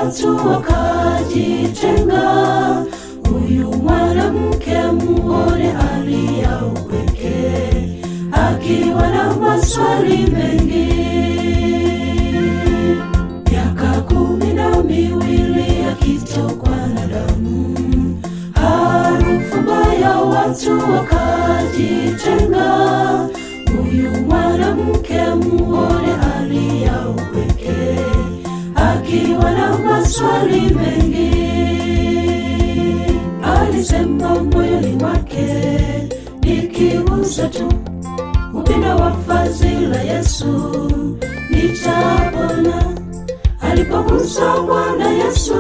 watu wakajitenga. Huyu mwanamke muone alia upweke, akiwa na maswali mengi. Miaka 12 akitokwa na damu, harufu mbaya, watu wakajitenga. Huyu mwanamke muone alia upweke, akiwa na maswali mengi. Alisema moyoni mwake, nikigusa tu upinde wa vazi la Yesu nitapona. Alipogusa Bwana Yesu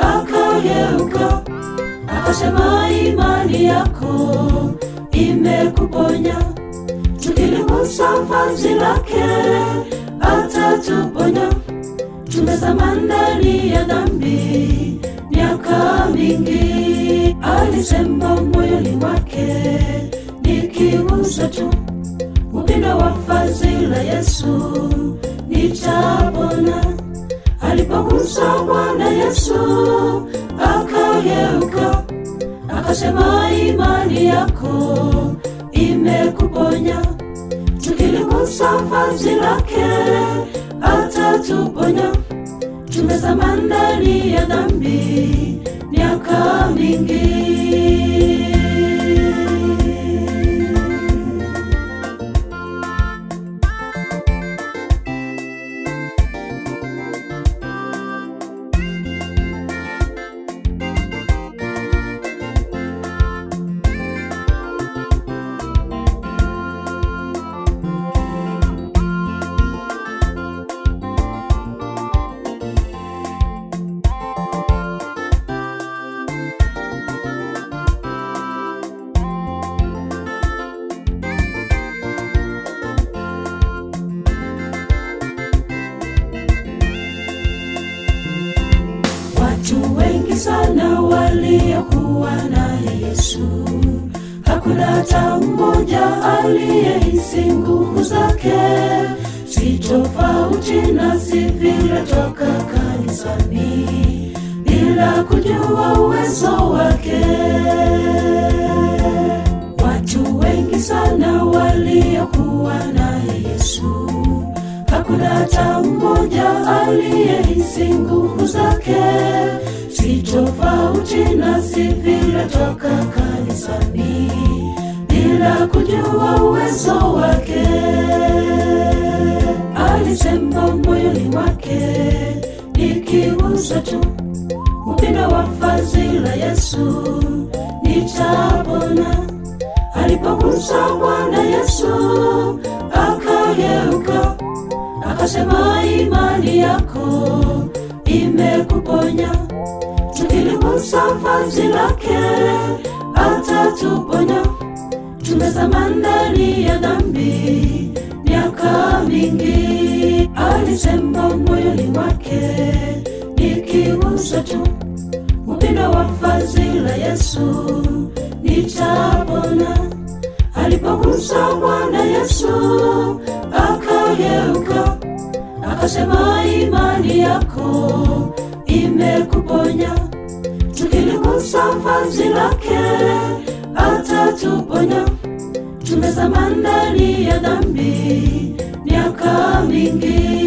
akageuka, akasema imani yako imekuponya. Tukiligusa vazi lake atatuponya. Tumezama ndani ya dhambi miaka mingi. Alisema moyoni mwake, nikigusa tu upinde wa vazi la Yesu nitapona. Alipogusa Bwana Yesu akageuka, akasema imani yako imekuponya. Tukiligusa vazi lake atatuponya. Tumezama ndani ya dhambi miaka mingi. Watu wengi sana waliokuwa naye Yesu, hakuna hata mmoja aliyehisi nguvu zake. Si tofauti nasi vile toka kanisani bila kujua uwezo wake. Watu wengi sana waliokuwa naye Yesu, hakuna hata mmoja aliyehisi nguvu zake. Si tofauti nasi vile toka kanisani bila kujua uwezo wake. Alisema moyoni mwake, nikigusa tu upinde wa vazi la Yesu nitapona. Alipogusa Bwana Yesu akageuka, akasema imani yako imekuponya. Tukiligusa vazi lake atatuponya. Tumezama ndani ya dhambi miaka mingi. Alisema moyoni mwake, nikigusa tu upinde wa vazi la Yesu nitapona. Alipogusa Bwana Yesu akageuka, akasema imani yako imekuponya. Tukiligusa vazi lake atatuponya. Tumezama ndani ya dhambi miaka mingi.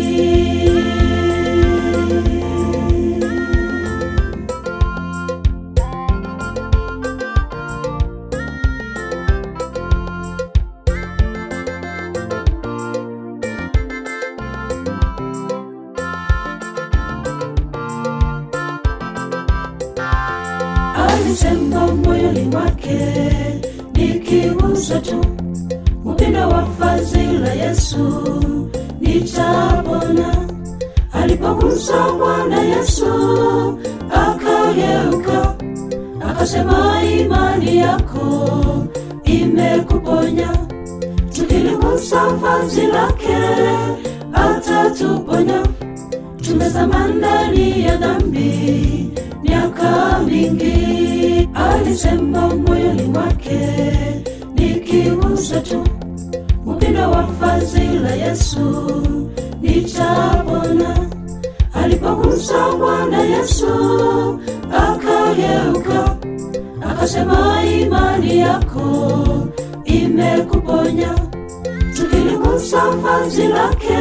Alisema moyoni mwake, nikigusa tu upinde wa vazi la Yesu nitapona. Alipogusa Bwana Yesu akageuka, akasema imani yako imekuponya. Tukiligusa vazi lake atatuponya. Tumezama ndani ya dhambi miaka mingi. Alisema moyoni mwake, nikigusa tu upinde wa vazi la Yesu nitapona. Alipogusa Yesu akageuka akasema, imani yako imekuponya. Tukiligusa vazi lake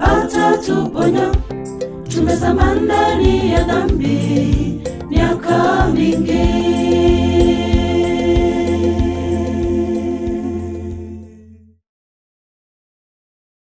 atatuponya. Tumezama ndani ya dhambi,